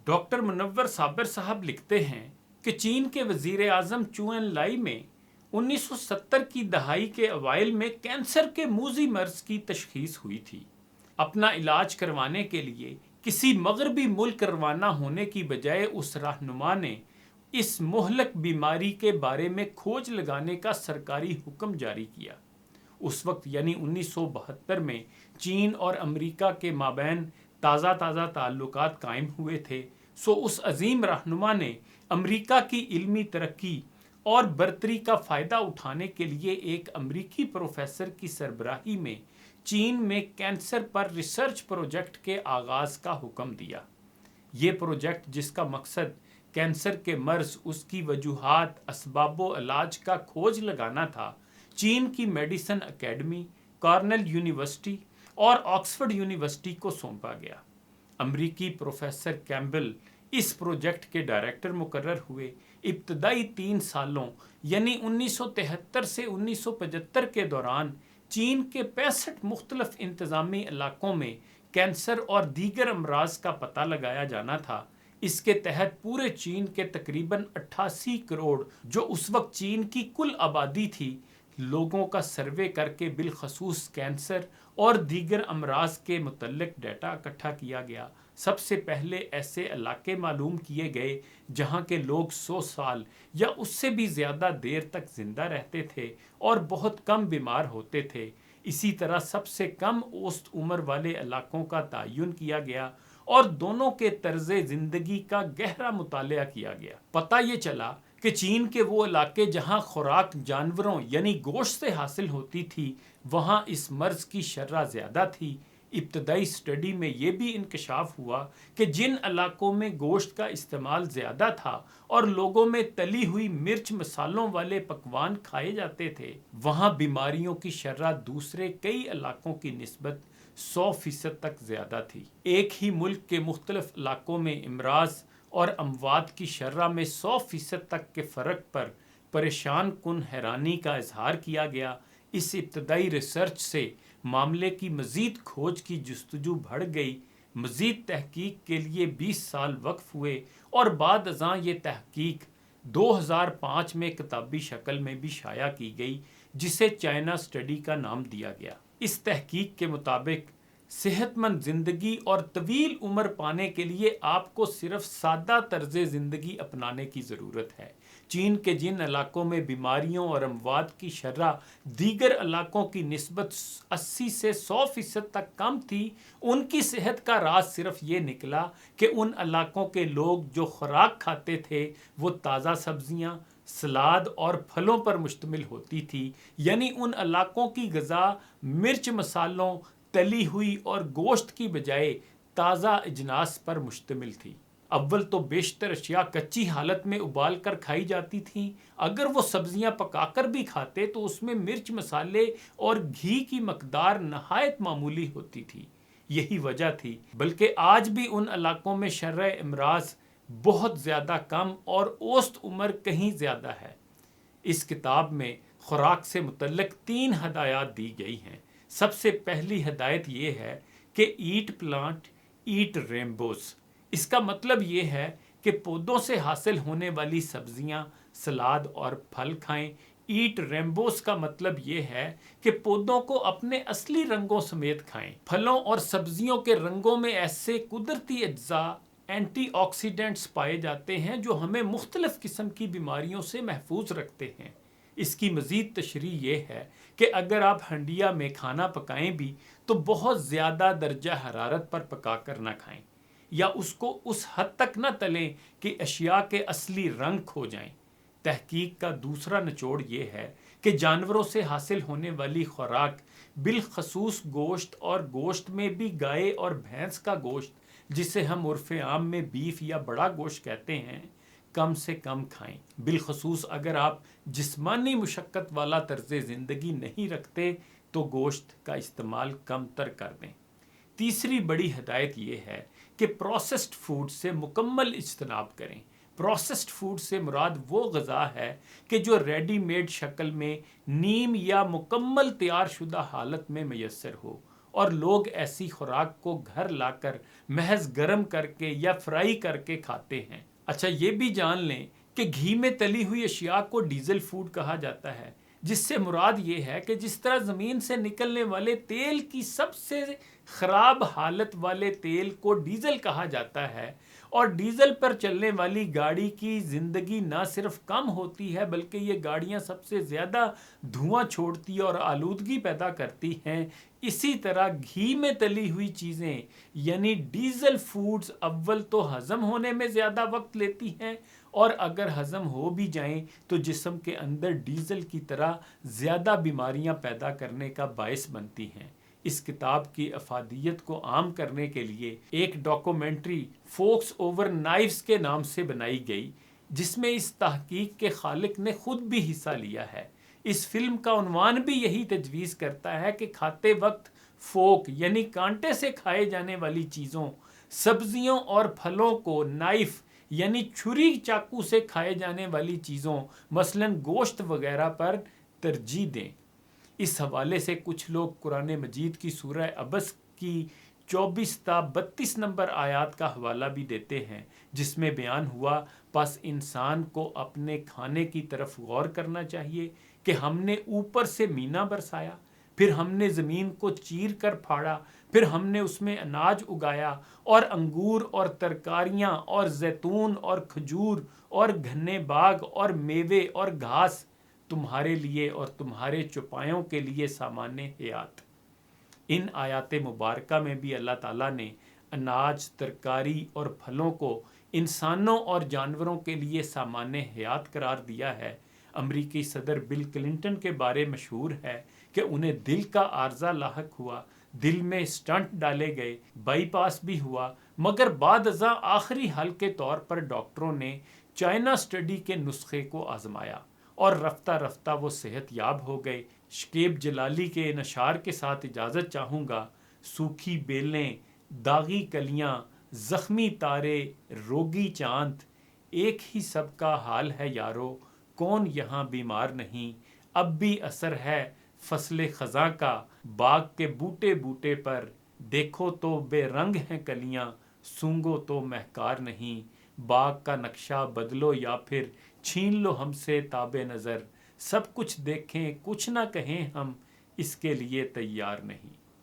Doctor منور صابر صاحب لکھتے ہیں کہ چین کے وزیر اعظم چو این لائی میں 1970 کی دہائی کے اوائل میں کینسر کے موذی مرض کی تشخیص ہوئی تھی۔ اپنا علاج کروانے کے لیے کسی مغربی ملک روانہ ہونے کی بجائے اس رہنما نے اس مہلک بیماری کے بارے میں کھوج لگانے کا سرکاری حکم جاری کیا۔ اس وقت یعنی 1972 میں چین اور امریکہ کے مابین تازہ تعلقات قائم ہوئے تھے، سو اس عظیم رہنما نے امریکہ کی علمی ترقی اور برتری کا فائدہ اٹھانے کے لیے ایک امریکی پروفیسر کی سربراہی میں چین میں کینسر پر ریسرچ پروجیکٹ کے آغاز کا حکم دیا۔ یہ پروجیکٹ، جس کا مقصد کینسر کے مرض، اس کی وجوہات، اسباب و علاج کا کھوج لگانا تھا، چین کی میڈیسن اکیڈمی، کارنل یونیورسٹی اور آکسفورڈ یونیورسٹی کو سونپا گیا۔ امریکی پروفیسر کیمبل اس پروجیکٹ کے ڈائریکٹر مقرر ہوئے۔ ابتدائی 3 سالوں یعنی 1973 سے 1975 کے دوران چین کے 65 مختلف انتظامی علاقوں میں کینسر اور دیگر امراض کا پتہ لگایا جانا تھا۔ اس کے تحت پورے چین کے تقریباً 88 کروڑ، جو اس وقت چین کی کل آبادی تھی، لوگوں کا سروے کر کے بالخصوص کینسر اور دیگر امراض کے متعلق ڈیٹا اکٹھا کیا گیا۔ سب سے پہلے ایسے علاقے معلوم کیے گئے جہاں کے لوگ 100 سال یا اس سے بھی زیادہ دیر تک زندہ رہتے تھے اور بہت کم بیمار ہوتے تھے۔ اسی طرح سب سے کم اوسط عمر والے علاقوں کا تعین کیا گیا اور دونوں کے طرز زندگی کا گہرا مطالعہ کیا گیا۔ پتہ یہ چلا کہ چین کے وہ علاقے جہاں خوراک جانوروں یعنی گوشت سے حاصل ہوتی تھی، وہاں اس مرض کی شرح زیادہ تھی۔ ابتدائی سٹڈی میں یہ بھی انکشاف ہوا کہ جن علاقوں میں گوشت کا استعمال زیادہ تھا اور لوگوں میں تلی ہوئی مرچ مسالوں والے پکوان کھائے جاتے تھے، وہاں بیماریوں کی شرح دوسرے کئی علاقوں کی نسبت 100% تک زیادہ تھی۔ ایک ہی ملک کے مختلف علاقوں میں امراض اور اموات کی شرح میں 100% تک کے فرق پر پریشان کن حیرانی کا اظہار کیا گیا۔ اس ابتدائی ریسرچ سے معاملے کی مزید کھوج کی جستجو بڑھ گئی۔ مزید تحقیق کے لیے 20 سال وقف ہوئے اور بعد ازاں یہ تحقیق 2005 میں کتابی شکل میں بھی شائع کی گئی، جسے چائنا سٹڈی کا نام دیا گیا۔ اس تحقیق کے مطابق صحت مند زندگی اور طویل عمر پانے کے لیے آپ کو صرف سادہ طرز زندگی اپنانے کی ضرورت ہے۔ چین کے جن علاقوں میں بیماریوں اور اموات کی شرح دیگر علاقوں کی نسبت 80 سے 100% تک کم تھی، ان کی صحت کا راز صرف یہ نکلا کہ ان علاقوں کے لوگ جو خوراک کھاتے تھے وہ تازہ سبزیاں، سلاد اور پھلوں پر مشتمل ہوتی تھی، یعنی ان علاقوں کی غذا مرچ مسالوں، تلی ہوئی اور گوشت کی بجائے تازہ اجناس پر مشتمل تھی۔ اول تو بیشتر اشیاء کچی حالت میں ابال کر کھائی جاتی تھیں۔ اگر وہ سبزیاں پکا کر بھی کھاتے تو اس میں مرچ مسالے اور گھی کی مقدار نہایت معمولی ہوتی تھی۔ یہی وجہ تھی، بلکہ آج بھی ان علاقوں میں شرح امراض بہت زیادہ کم اور اوسط عمر کہیں زیادہ ہے۔ اس کتاب میں خوراک سے متعلق 3 ہدایات دی گئی ہیں۔ سب سے پہلی ہدایت یہ ہے کہ ایٹ پلانٹ ایٹ رینبوز۔ اس کا مطلب یہ ہے کہ پودوں سے حاصل ہونے والی سبزیاں، سلاد اور پھل کھائیں۔ ایٹ رینبوز کا مطلب یہ ہے کہ پودوں کو اپنے اصلی رنگوں سمیت کھائیں۔ پھلوں اور سبزیوں کے رنگوں میں ایسے قدرتی اجزاء، اینٹی آکسیڈنٹس پائے جاتے ہیں جو ہمیں مختلف قسم کی بیماریوں سے محفوظ رکھتے ہیں۔ اس کی مزید تشریح یہ ہے کہ اگر آپ ہنڈیا میں کھانا پکائیں بھی تو بہت زیادہ درجہ حرارت پر پکا کر نہ کھائیں، یا اس کو اس حد تک نہ تلیں کہ اشیاء کے اصلی رنگ کھو جائیں۔ تحقیق کا دوسرا نچوڑ یہ ہے کہ جانوروں سے حاصل ہونے والی خوراک، بالخصوص گوشت، اور گوشت میں بھی گائے اور بھینس کا گوشت، جسے ہم عرف عام میں بیف یا بڑا گوشت کہتے ہیں، کم سے کم کھائیں۔ بالخصوص اگر آپ جسمانی مشقت والا طرز زندگی نہیں رکھتے تو گوشت کا استعمال کم تر کر دیں۔ تیسری بڑی ہدایت یہ ہے کہ پروسیسڈ فوڈ سے مکمل اجتناب کریں۔ پروسیسڈ فوڈ سے مراد وہ غذا ہے کہ جو ریڈی میڈ شکل میں، نیم یا مکمل تیار شدہ حالت میں میسر ہو اور لوگ ایسی خوراک کو گھر لا کر محض گرم کر کے یا فرائی کر کے کھاتے ہیں۔ اچھا یہ بھی جان لیں کہ گھی میں تلی ہوئی اشیاء کو ڈیزل فوڈ کہا جاتا ہے، جس سے مراد یہ ہے کہ جس طرح زمین سے نکلنے والے تیل کی سب سے خراب حالت والے تیل کو ڈیزل کہا جاتا ہے، اور ڈیزل پر چلنے والی گاڑی کی زندگی نہ صرف کم ہوتی ہے بلکہ یہ گاڑیاں سب سے زیادہ دھواں چھوڑتی اور آلودگی پیدا کرتی ہیں، اسی طرح گھی میں تلی ہوئی چیزیں یعنی ڈیزل فوڈز اول تو ہضم ہونے میں زیادہ وقت لیتی ہیں، اور اگر ہضم ہو بھی جائیں تو جسم کے اندر ڈیزل کی طرح زیادہ بیماریاں پیدا کرنے کا باعث بنتی ہیں۔ اس کتاب کی افادیت کو عام کرنے کے لیے ایک ڈاکومنٹری فوکس اوور نائفز کے نام سے بنائی گئی، جس میں اس تحقیق کے خالق نے خود بھی حصہ لیا ہے۔ اس فلم کا عنوان بھی یہی تجویز کرتا ہے کہ کھاتے وقت فوک یعنی کانٹے سے کھائے جانے والی چیزوں، سبزیوں اور پھلوں کو نائف یعنی چھری چاقو سے کھائے جانے والی چیزوں مثلا گوشت وغیرہ پر ترجیح دیں۔ اس حوالے سے کچھ لوگ قرآن مجید کی سورہ عبس کی 24 تا 32 نمبر آیات کا حوالہ بھی دیتے ہیں، جس میں بیان ہوا پس انسان کو اپنے کھانے کی طرف غور کرنا چاہیے کہ ہم نے اوپر سے مینا برسایا، پھر ہم نے زمین کو چیر کر پھاڑا، پھر ہم نے اس میں اناج اگایا اور انگور اور ترکاریاں اور زیتون اور کھجور اور گھنے باغ اور میوے اور گھاس تمہارے لیے اور تمہارے چوپایوں کے لیے سامان حیات۔ ان آیات مبارکہ میں بھی اللہ تعالیٰ نے اناج، ترکاری اور پھلوں کو انسانوں اور جانوروں کے لیے سامان حیات قرار دیا ہے۔ امریکی صدر بل کلنٹن کے بارے مشہور ہے کہ انہیں دل کا عارضہ لاحق ہوا، دل میں سٹنٹ ڈالے گئے، بائی پاس بھی ہوا، مگر بعد ازاں آخری حل کے طور پر ڈاکٹروں نے چائنا سٹڈی کے نسخے کو آزمایا اور رفتہ رفتہ وہ صحت یاب ہو گئے۔ شکیب جلالی کے نشار کے ساتھ اجازت چاہوں گا۔ سوکھی بیلیں، داغی کلیاں، زخمی تارے، روگی چاند، ایک ہی سب کا حال ہے یارو، کون یہاں بیمار نہیں، اب بھی اثر ہے فصل خزاں کا باغ کے بوٹے بوٹے پر، دیکھو تو بے رنگ ہیں کلیاں، سونگو تو مہکار نہیں، باغ کا نقشہ بدلو یا پھر چھین لو ہم سے تاب نظر، سب کچھ دیکھیں کچھ نہ کہیں ہم اس کے لیے تیار نہیں۔